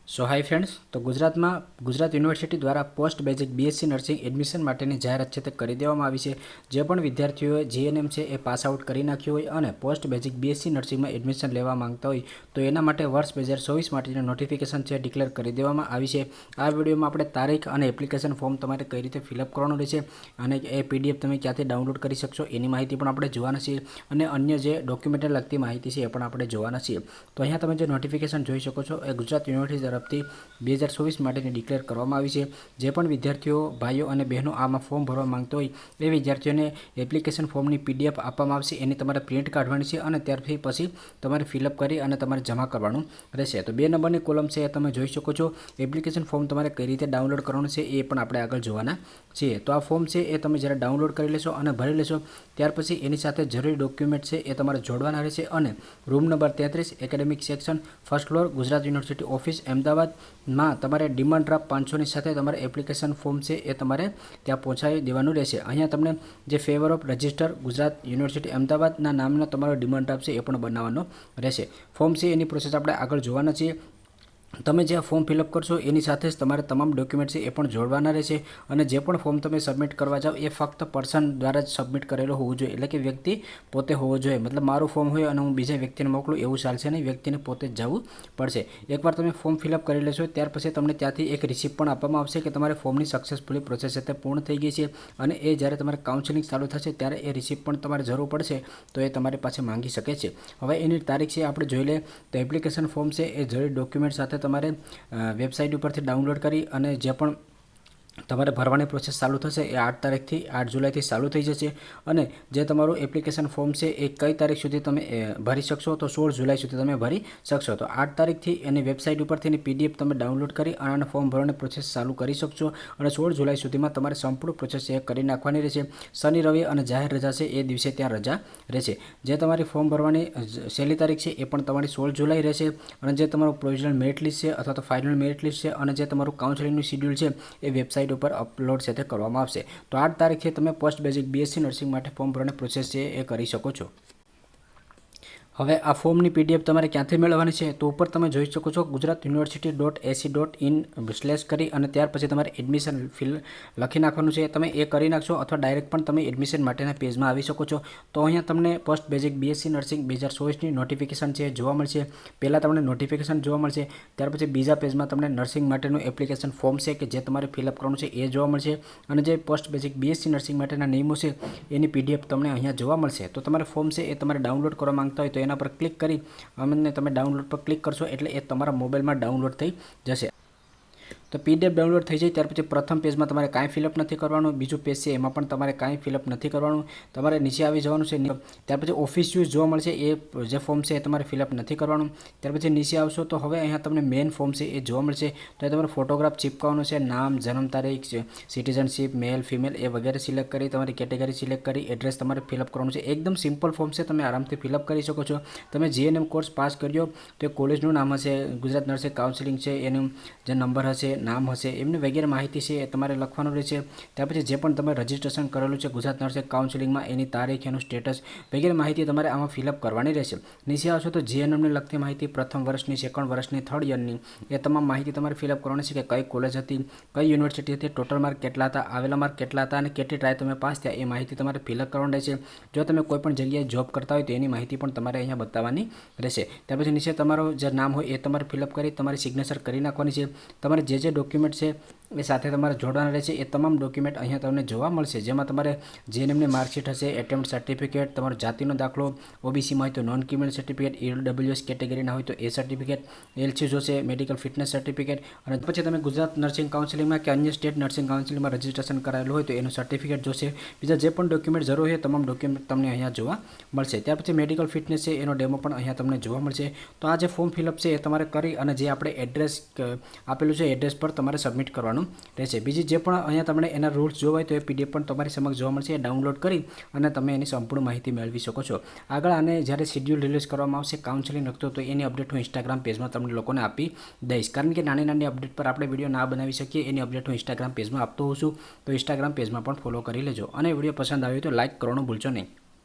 સો high friends, તો Gujarat university દ્વારા post basic BSc nursing admission માટેની જાહેરાત છે તે કરી દેવામાં આવી છે। જે પણ વિદ્યાર્થીઓએ જીએનએમ છે એ પાસ આઉટ કરી નાખ્યું હોય અને પોસ્ટ બેઝિક બીએસસી નર્સિંગમાં એડમિશન લેવા માંગતા હોય તો એના માટે વર્ષ 2024 માટેની નોટિફિકેશન છે ડિક્લેર કરી દેવામાં આવી છે। આ વિડીયોમાં આપણે તારીખ અને એપ્લિકેશન ફોર્મ તમારે કઈ રીતે ફિલઅપ કરવાનું રહેશે અને એ પીડીએફ તમે ક્યાંથી ડાઉનલોડ કરી શકશો એની માહિતી પણ આપણે જોવાના છીએ અને અન્ય જે ડોક્યુમેન્ટને લગતી માહિતી છે એ પણ આપણે જોવાના છીએ। તો અહીંયા તમે જે નોટિફિકેશન જોઈ શકો છો એ ગુજરાત યુનિવર્સિટી તરફથી 2024 માટેની ડિક્લેર કરવામાં આવી છે। જે પણ વિદ્યાર્થીઓ ભાઈઓ અને બહેનો આમાં ફોર્મ ભરવા માંગતો હોય એ વિદ્યાર્થીઓને એપ્લિકેશન ફોર્મની પીડીએફ આપવામાં આવશે, એની તમારે પ્રિન્ટ કાઢવાની છે અને ત્યારથી પછી તમારે ફિલઅપ કરી અને તમારે જમા કરવાનું રહેશે। તો 2 નંબરની કોલમ છે એ તમે જોઈ શકો છો। એપ્લિકેશન ફોર્મ તમારે કઈ રીતે ડાઉનલોડ કરવાનું છે એ પણ આપણે આગળ જોવાના છીએ। તો આ ફોર્મ છે એ તમે જ્યારે ડાઉનલોડ કરી લેશો અને ભરી લેશો ત્યાર પછી એની સાથે જરૂરી ડોક્યુમેન્ટ છે એ તમારે જોડવાના રહેશે અને room number 33 academic section first floor Gujarat university office અમદાવાદમાં તમારે ડિમાન્ડ ડ્રાફ્ટ 500ની સાથે તમારે એપ્લિકેશન ફોર્મ છે એ તમારે ત્યાં પહોંચાડી દેવાનું રહેશે। અહીંયા તમને જે favour of register Gujarat University અમદાવાદના નામનો તમારો ડિમાન્ડ ડ્રાફ્ટ છે એ પણ બનાવવાનો રહેશે। ફોર્મ છે એની પ્રોસેસ આપણે આગળ જોવાના છીએ। તમે જે ફોર્મ ફિલઅપ કરશો એની સાથે જ તમારે તમામ ડોક્યુમેન્ટ છે એ પણ જોડવાના રહેશે અને જે પણ ફોર્મ તમે સબમિટ કરવા જાઓ એ ફક્ત પર્સન દ્વારા જ સબમિટ કરેલો હોવું જોઈએ, એટલે કે વ્યક્તિ પોતે હોવો જોઈએ। મતલબ મારું ફોર્મ હોય અને હું બીજા વ્યક્તિને મોકલું એવું ચાલશે નહીં, વ્યક્તિને પોતે જ જવું પડશે। એકવાર તમે ફોર્મ ફિલઅપ કરી લેશો ત્યાર પછી તમને ત્યાંથી એક રિસિપ્ટ પણ આપવામાં આવશે કે તમારે ફોર્મની સક્સેસફુલી પ્રોસેસ તે પૂર્ણ થઈ ગઈ છે અને એ જ્યારે તમારે કાઉન્સેલિંગ ચાલુ થશે ત્યારે એ રિસિપ્ટ પણ તમારે જરૂર પડશે તો એ તમારી પાસે માંગી શકે છે। હવે એની તારીખ છે આપણે જોઈ લે તો એપ્લિકેશન ફોર્મ છે એ જરૂરી ડોક્યુમેન્ટ સાથે તમારે વેબસાઇટ ઉપરથી ડાઉનલોડ કરી અને જે પણ તમારે ભરવાની પ્રોસેસ ચાલુ થશે એ 8 તારીખથી 8 જુલાઈથી ચાલુ થઈ જશે અને જે તમારું એપ્લિકેશન ફોર્મ છે એ કઈ તારીખ સુધી તમે ભરી શકશો તો 16 જુલાઈ સુધી તમે ભરી શકશો। તો 8 તારીખથી એની વેબસાઇટ ઉપરથી એની પીડીએફ તમે ડાઉનલોડ કરી અને ફોર્મ ભરવાની પ્રોસેસ ચાલુ કરી શકશો અને 16 જુલાઈ સુધીમાં તમારે સંપૂર્ણ પ્રોસેસ એ કરી નાખવાની રહેશે। શનિ રવિ અને જાહેર રજા છે એ દિવસે ત્યાં રજા રહેશે। જે તમારી ફોર્મ ભરવાની છેલ્લી તારીખ છે એ પણ તમારી 16 જુલાઈ રહેશે અને જે તમારું પ્રોવિઝનલ મેરિટ લિસ્ટ છે અથવા તો ફાઇનલ મેરિટ લિસ્ટ છે અને જે તમારું કાઉન્સેલિંગનું શિડ્યુલ છે એ વેબસાઇટ ઉપર અપલોડ છે તે કરવામાં આવશે। તો 8 તારીખથી તમે પોસ્ટ બેઝિક બીએસસી નર્સિંગ માટે ફોર્મ ભરવાની પ્રોસેસ છે એ કરી શકો છો। હવે આ ફોર્મની પીડીએફ તમારે ક્યાંથી મેળવવાની છે તો ઉપર તમે જોઈ શકો છો gujaratuniversity.ac.in/ કરી અને ત્યાર પછી તમારે એડમિશન ફિલ લખી નાખવાનું છે। તમે એ કરી નાખશો અથવા ડાયરેક્ટ પણ તમે એડમિશન માટેના પેજમાં આવી શકો છો। તો અહીંયા તમને પોસ્ટ બેઝિક બીએસસી નર્સિંગ 2024ની નોટિફિકેશન છે જોવા મળશે। પહેલાં તમને નોટિફિકેશન જોવા મળશે, ત્યાર પછી બીજા પેજમાં તમને નર્સિંગ માટેનું એપ્લિકેશન ફોર્મ છે કે જે તમારે ફિલઅપ કરવાનું છે એ જોવા મળશે અને જે પોસ્ટ બેઝિક બીએસસી નર્સિંગ માટેના નિયમો છે એની પીડીએફ તમને અહીંયા જોવા મળશે। તો તમારે ફોર્મ છે એ તમારે ડાઉનલોડ કરવા માંગતા હોય તો એના પર ક્લિક કરી અને તમે ડાઉનલોડ પર ક્લિક કરશો એટલે એ તમારા મોબાઈલમાં ડાઉનલોડ થઈ જશે। તો પીડીએફ ડાઉનલોડ થઈ જાય ત્યાર પછી પ્રથમ પેજમાં તમારે કાંઈ ફિલઅપ નથી કરવાનું, બીજું પેજ છે એમાં પણ તમારે કાંઈ ફિલઅપ નથી કરવાનું, તમારે નીચે આવી જવાનું છે। ત્યાર પછી ઓફિસ યુઝ જોવા મળશે, એ જે ફોર્મ છે એ તમારે ફિલઅપ નથી કરવાનું। ત્યાર પછી નીચે આવશો તો હવે અહીંયા તમને મેઇન ફોર્મ છે એ જોવા મળશે। તો એ તમારે ફોટોગ્રાફ ચીપકાવવાનો છે, નામ, જન્મ તારીખ, સિટીઝનશીપ, મેલ ફિમેલ એ વગેરે સિલેક્ટ કરી તમારી કેટેગરી સિલેક્ટ કરી એડ્રેસ તમારે ફિલઅપ કરવાનું છે। એકદમ સિમ્પલ ફોર્મ છે, તમે આરામથી ફિલઅપ કરી શકો છો। તમે જીએનએમ કોર્સ પાસ કર્યો તો એ કોલેજનું નામ હશે, ગુજરાત નર્સિંગ કાઉન્સિલિંગ છે એનું જે નંબર હશે, નામ હશે, એમની વગેરે માહિતી છે એ તમારે લખવાનું રહેશે। ત્યાર પછી જે પણ તમે રજિસ્ટ્રેશન કરેલું છે ગુજરાત નર્સિંગ કાઉન્સિલિંગમાં એની તારીખ, એનું સ્ટેટસ વગેરે માહિતી તમારે આમાં ફિલઅપ કરવાની રહેશે। નીચે આવશો તો જીએનએમને લગતી માહિતી, પ્રથમ વર્ષની, સેકન્ડ વર્ષની, થર્ડ યરની એ તમામ માહિતી તમારે ફિલઅપ કરવાની છે કે કઈ કોલેજ હતી, કઈ યુનિવર્સિટી હતી, ટોટલ માર્ક કેટલા હતા, આવેલા માર્ક કેટલા હતા અને કેટલી ટ્રાય તમે પાસ થયા એ માહિતી તમારે ફિલઅપ કરવાની રહેશે। જો તમે કોઈ પણ જગ્યાએ જોબ કરતા હોય તો એની માહિતી પણ તમારે અહીંયા બતાવવાની રહેશે। ત્યાર પછી નીચે તમારું જે નામ હોય એ તમારે ફિલઅપ કરી તમારી સિગ્નેચર કરી નાખવાની છે। તમારે જે ડોક્યુમેન્ટ છે એ સાથે તમારે જોડવાના રહેશે। એ તમામ ડોક્યુમેન્ટ અહીંયા તમને જોવા મળશે, જેમાં તમારે જીએનએમની માર્કશીટ હશે, એટેમ્પ્ટ સર્ટિફિકેટ, તમારો જાતિનો દાખલો, ઓબીસીમાં હોય તો નોન ક્રિમિનલ સર્ટિફિકેટ, ઈડબ્લ્યુએસ કેટેગરીના હોય તો એ સર્ટિફિકેટ, એલસી જોશે, મેડિકલ ફિટનેસ સર્ટિફિકેટ અને પછી તમે ગુજરાત નર્સિંગ કાઉન્સિલિંગમાં કે અન્ય સ્ટેટ નર્સિંગ કાઉન્સિલિંગમાં રજિસ્ટ્રેશન કરાયેલું હોય તો એનું સર્ટિફિકેટ જોશે। બીજા જે પણ ડોક્યુમેન્ટ જરૂર હોય તમામ ડોક્યુમેન્ટ તમને અહીંયા જોવા મળશે। ત્યાર પછી મેડિકલ ફિટનેસ છે એનો ડેમો પણ અહીંયા તમને જોવા મળશે। તો આ જે ફોર્મ ફિલઅપ છે એ તમારે કરી અને જે આપણે એડ્રેસ આપેલું છે એડ્રેસ પર તમારે સબમિટ કરવાનું રહેશે। બીજી જે પણ અહીંયા તમને એના રૂલ્સ જોવા હોય તો એ પીડીએફ પણ તમારી સમક્ષ જોવા મળશે, ડાઉનલોડ કરી અને તમે એની સંપૂર્ણ માહિતી મેળવી શકો છો। આગળ આને જ્યારે શિડ્યુલ રિલીઝ કરવામાં આવશે કાઉન્સેલિંગ લખતો તો એની અપડેટ હું ઇન્સ્ટાગ્રામ પેજમાં તમને લોકોને આપી દઈશ, કારણ કે નાની અપડેટ પર આપણે વિડીયો ના બનાવી શકીએ, એની અપડેટ હું ઇન્સ્ટાગ્રામ પેજમાં આપતો હોઉં છું। તો ઇન્સ્ટાગ્રામ પેજમાં પણ ફોલો કરી લેજો અને વિડીયો પસંદ આવ્યો તો લાઇક કરવાનું ભૂલશો નહીં।